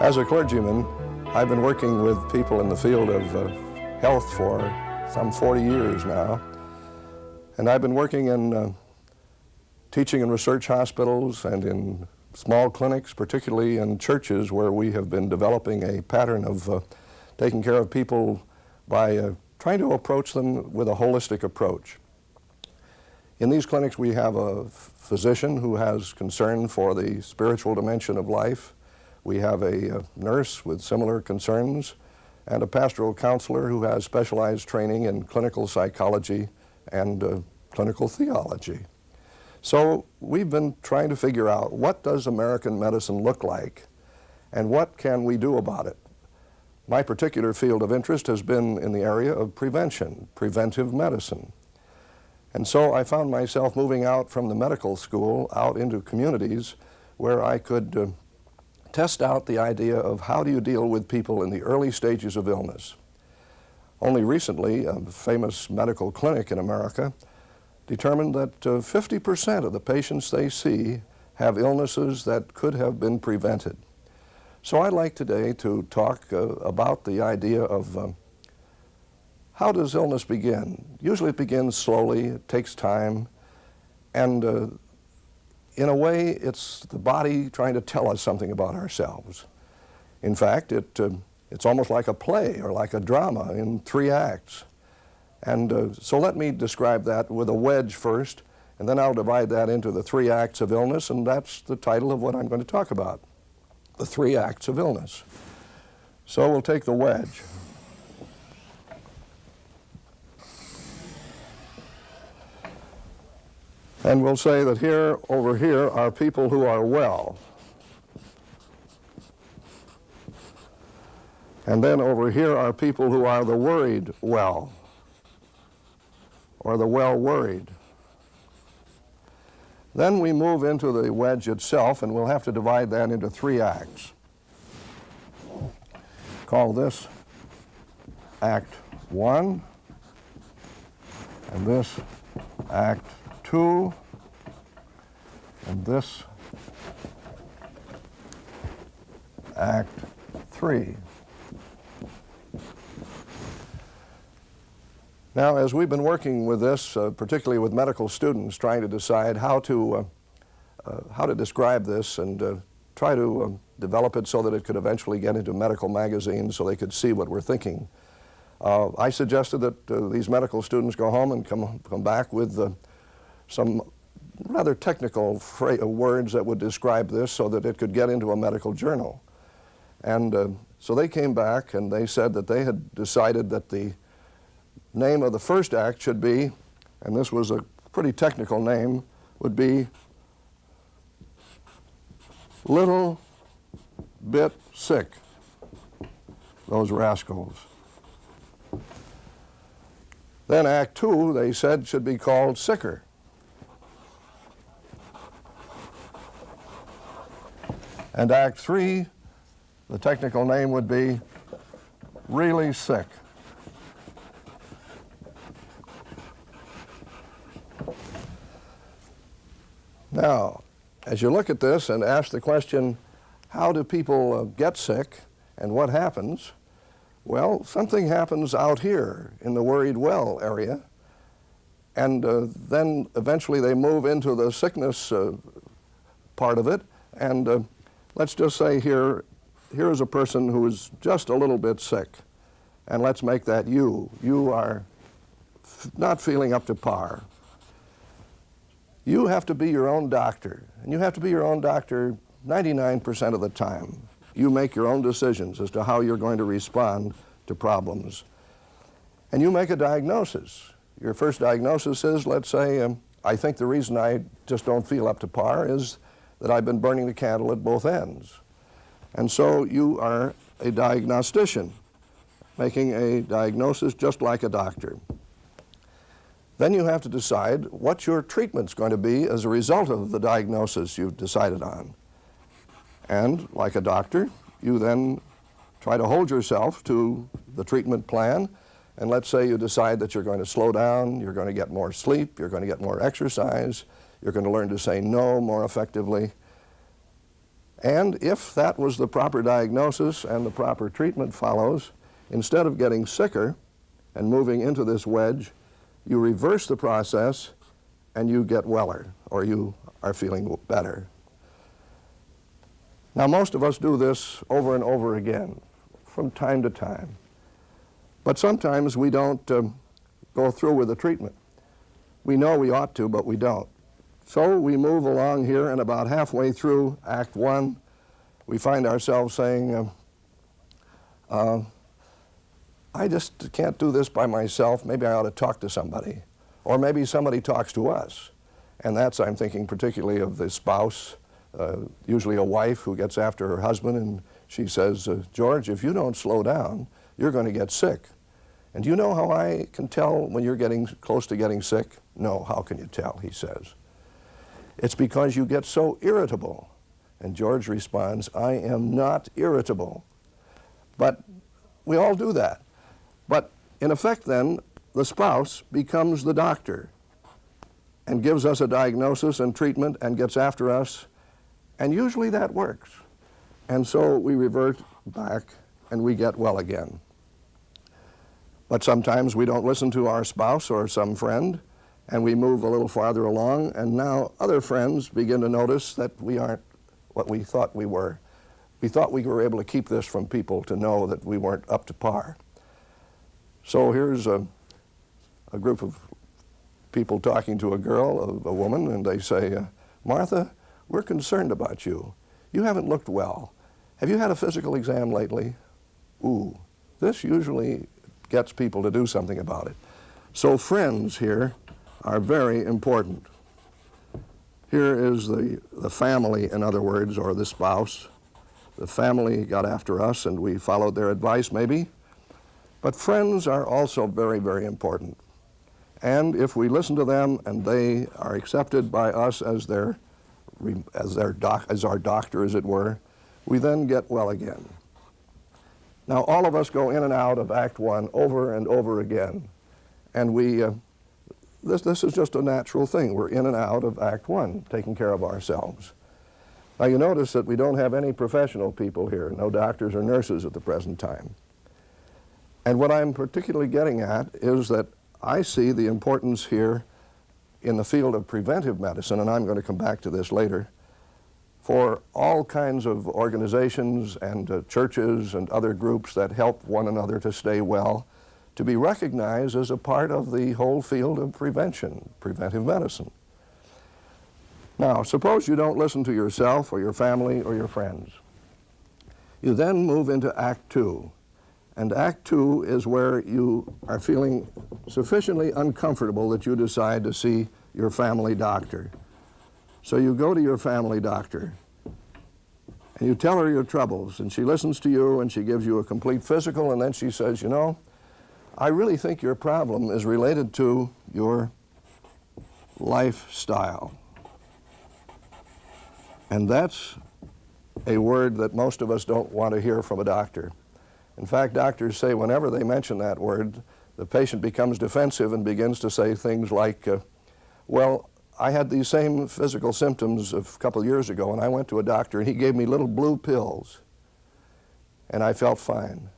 As a clergyman, I've been working with people in the field of health for some 40 years now. And I've been working in teaching and research hospitals and in small clinics, particularly in churches where we have been developing a pattern of taking care of people by trying to approach them with a holistic approach. In these clinics we have a physician who has concern for the spiritual dimension of life. We have a nurse with similar concerns and a pastoral counselor who has specialized training in clinical psychology and clinical theology. So we've been trying to figure out, what does American medicine look like and what can we do about it? My particular field of interest has been in the area of prevention, preventive medicine. And so I found myself moving out from the medical school out into communities where I could test out the idea of how do you deal with people in the early stages of illness. Only recently, a famous medical clinic in America determined that 50% of the patients they see have illnesses that could have been prevented. So I'd like today to talk about the idea of how does illness begin? Usually it begins slowly, it takes time, and in a way it's the body trying to tell us something about ourselves. In fact, it's almost like a play or like a drama in 3 acts. And so let me describe that with a wedge first, and then I'll divide that into the 3 acts of illness, and that's the title of what I'm going to talk about, the 3 acts of illness. So we'll take the wedge. And we'll say that here, over here, are people who are well. And then over here are people who are the worried well, or the well-worried. Then we move into the wedge itself, and we'll have to divide that into 3 acts. Call this Act 1, and this Act 2, and this Act 3. Now, as we've been working with this, particularly with medical students, trying to decide how to describe this and try to develop it so that it could eventually get into medical magazines so they could see what we're thinking, I suggested that these medical students go home and come back with some rather technical words that would describe this so that it could get into a medical journal. And so they came back and they said that they had decided that the name of the first act should be, and this was a pretty technical name, would be Little Bit Sick, those rascals. Then Act 2, they said, should be called Sicker. And Act 3, the technical name would be Really Sick. Now, as you look at this and ask the question, how do people get sick and what happens? Well, something happens out here in the worried well area, and then eventually they move into the sickness part of it, and let's just say here's a person who is just a little bit sick, and let's make that you. You are not feeling up to par. You have to be your own doctor, and you have to be your own doctor 99% of the time. You make your own decisions as to how you're going to respond to problems. And you make a diagnosis. Your first diagnosis is, let's say, I think the reason I just don't feel up to par is that I've been burning the candle at both ends. And so you are a diagnostician, making a diagnosis just like a doctor. Then you have to decide what your treatment's going to be as a result of the diagnosis you've decided on. And like a doctor, you then try to hold yourself to the treatment plan, and let's say you decide that you're going to slow down, you're going to get more sleep, you're going to get more exercise, you're going to learn to say no more effectively. And if that was the proper diagnosis and the proper treatment follows, instead of getting sicker and moving into this wedge, you reverse the process and you get weller, or you are feeling better. Now, most of us do this over and over again from time to time. But sometimes we don't go through with the treatment. We know we ought to, but we don't. So we move along here, and about halfway through Act 1, we find ourselves saying, I just can't do this by myself. Maybe I ought to talk to somebody. Or maybe somebody talks to us. And that's, I'm thinking particularly of the spouse, usually a wife who gets after her husband, and she says, George, if you don't slow down, you're going to get sick. And do you know how I can tell when you're getting close to getting sick? No, how can you tell, he says. It's because you get so irritable. And George responds, I am not irritable. But we all do that. But in effect then, the spouse becomes the doctor and gives us a diagnosis and treatment and gets after us, and usually that works. And so we revert back and we get well again. But sometimes we don't listen to our spouse or some friend, and we move a little farther along, and now other friends begin to notice that we aren't what we thought we were. We thought we were able to keep this from people to know that we weren't up to par. So here's a group of people talking to a girl, a woman, and they say, Martha, we're concerned about you. You haven't looked well. Have you had a physical exam lately? Ooh, this usually gets people to do something about it. So friends here are very important. Here is the family, in other words, or the spouse. The family got after us and we followed their advice maybe. But friends are also very, very important. And if we listen to them and they are accepted by us as our doctor, as it were, we then get well again. Now, all of us go in and out of Act 1 over and over again. And this is just a natural thing. We're in and out of Act 1, taking care of ourselves. Now, you notice that we don't have any professional people here, no doctors or nurses at the present time. And what I'm particularly getting at is that I see the importance here in the field of preventive medicine, and I'm going to come back to this later, for all kinds of organizations and churches and other groups that help one another to stay well, to be recognized as a part of the whole field of prevention, preventive medicine. Now, suppose you don't listen to yourself or your family or your friends. You then move into Act 2. And Act 2 is where you are feeling sufficiently uncomfortable that you decide to see your family doctor. So you go to your family doctor and you tell her your troubles, and she listens to you and she gives you a complete physical, and then she says, you know, I really think your problem is related to your lifestyle. And that's a word that most of us don't want to hear from a doctor. In fact, doctors say whenever they mention that word, the patient becomes defensive and begins to say things like, well, I had these same physical symptoms a couple of years ago, and I went to a doctor and he gave me little blue pills and I felt fine.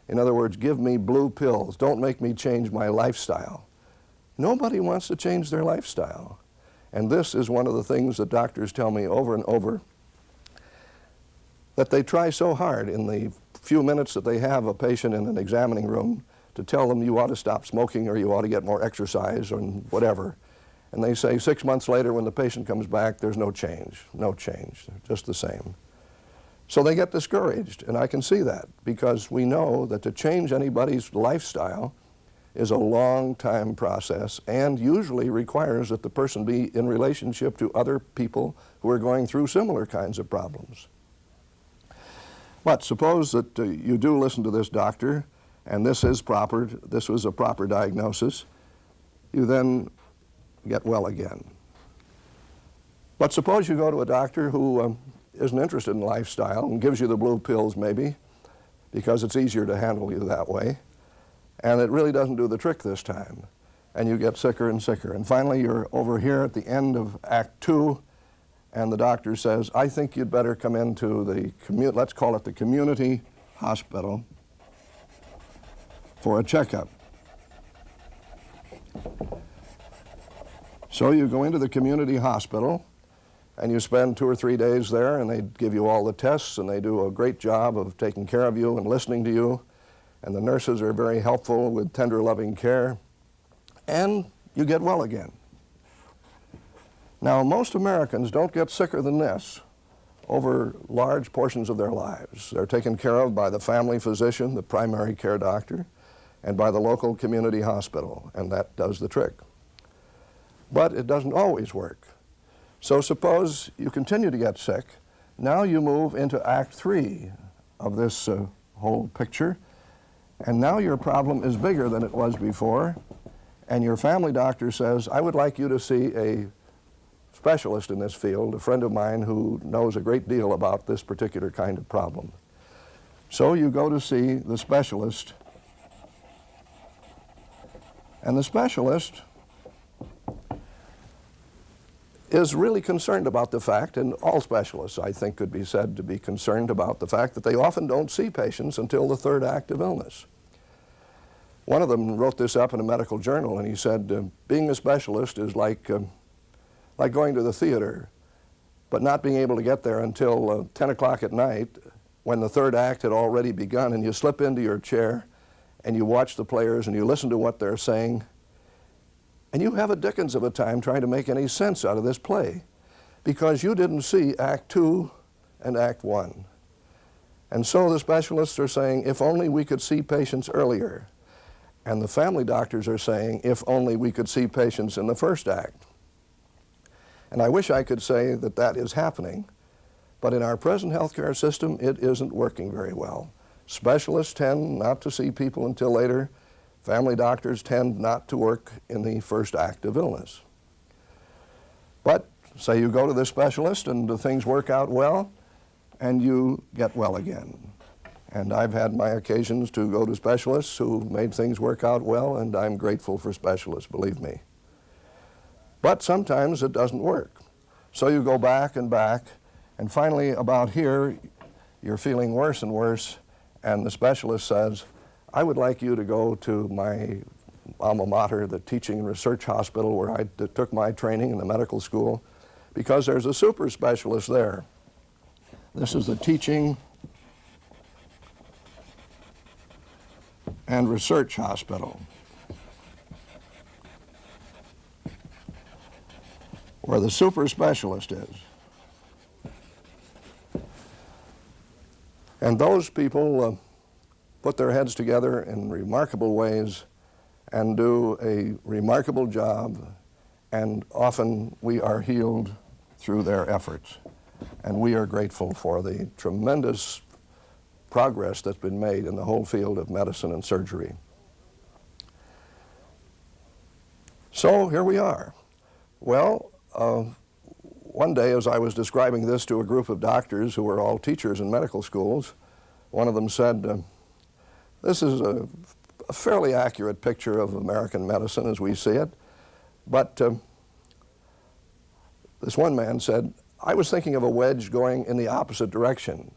In other words, give me blue pills. Don't make me change my lifestyle. Nobody wants to change their lifestyle. And this is one of the things that doctors tell me over and over, that they try so hard in the few minutes that they have a patient in an examining room to tell them you ought to stop smoking or you ought to get more exercise or whatever. And they say 6 months later when the patient comes back, there's no change, just the same. So they get discouraged, and I can see that because we know that to change anybody's lifestyle is a long time process and usually requires that the person be in relationship to other people who are going through similar kinds of problems. But suppose that you do listen to this doctor and this was a proper diagnosis, you then get well again. But suppose you go to a doctor who isn't interested in lifestyle and gives you the blue pills maybe because it's easier to handle you that way, and it really doesn't do the trick this time, and you get sicker and sicker. And finally you're over here at the end of Act 2 and the doctor says, I think you'd better come into the, let's call it the community hospital for a checkup. So you go into the community hospital and you spend 2 or 3 days there, and they give you all the tests, and they do a great job of taking care of you and listening to you, and the nurses are very helpful with tender, loving care, and you get well again. Now, most Americans don't get sicker than this over large portions of their lives. They're taken care of by the family physician, the primary care doctor, and by the local community hospital, and that does the trick. But it doesn't always work. So suppose you continue to get sick. Now you move into Act 3 of this whole picture, and now your problem is bigger than it was before, and your family doctor says, I would like you to see a specialist in this field, a friend of mine who knows a great deal about this particular kind of problem. So you go to see the specialist, and the specialist is really concerned about the fact, and all specialists, I think, could be said to be concerned about the fact that they often don't see patients until the third act of illness. One of them wrote this up in a medical journal, and he said, being a specialist is like going to the theater, but not being able to get there until 10 o'clock at night when the third act had already begun, and you slip into your chair and you watch the players and you listen to what they're saying, and you have a dickens of a time trying to make any sense out of this play because you didn't see Act 2 and Act 1. And so the specialists are saying, if only we could see patients earlier. And the family doctors are saying, if only we could see patients in the first act. And I wish I could say that that is happening, but in our present healthcare system, it isn't working very well. Specialists tend not to see people until later. Family doctors tend not to work in the first act of illness. But say you go to this specialist and the things work out well, and you get well again. And I've had my occasions to go to specialists who made things work out well, and I'm grateful for specialists, believe me. But sometimes it doesn't work. So you go back, and finally about here, you're feeling worse and worse, and the specialist says, I would like you to go to my alma mater, the Teaching and Research Hospital, where I took my training in the medical school, because there's a super specialist there. This is the Teaching and Research Hospital, where the super specialist is. And those people put their heads together in remarkable ways and do a remarkable job, and often we are healed through their efforts. And we are grateful for the tremendous progress that's been made in the whole field of medicine and surgery. So here we are. Well, one day as I was describing this to a group of doctors who were all teachers in medical schools, one of them said, this is a fairly accurate picture of American medicine as we see it, but this one man said, I was thinking of a wedge going in the opposite direction.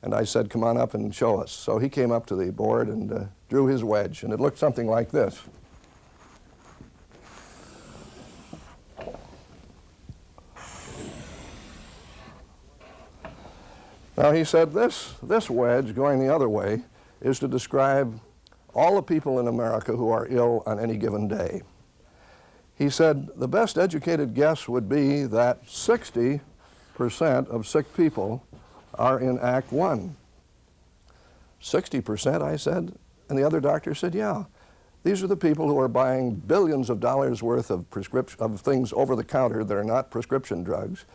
And I said, come on up and show us. So he came up to the board and drew his wedge, and it looked something like this. Now he said this wedge going the other way is to describe all the people in America who are ill on any given day. He said the best educated guess would be that 60% of sick people are in Act 1. 60%, I said, and the other doctor said, yeah. These are the people who are buying billions of dollars worth of things over the counter that are not prescription drugs,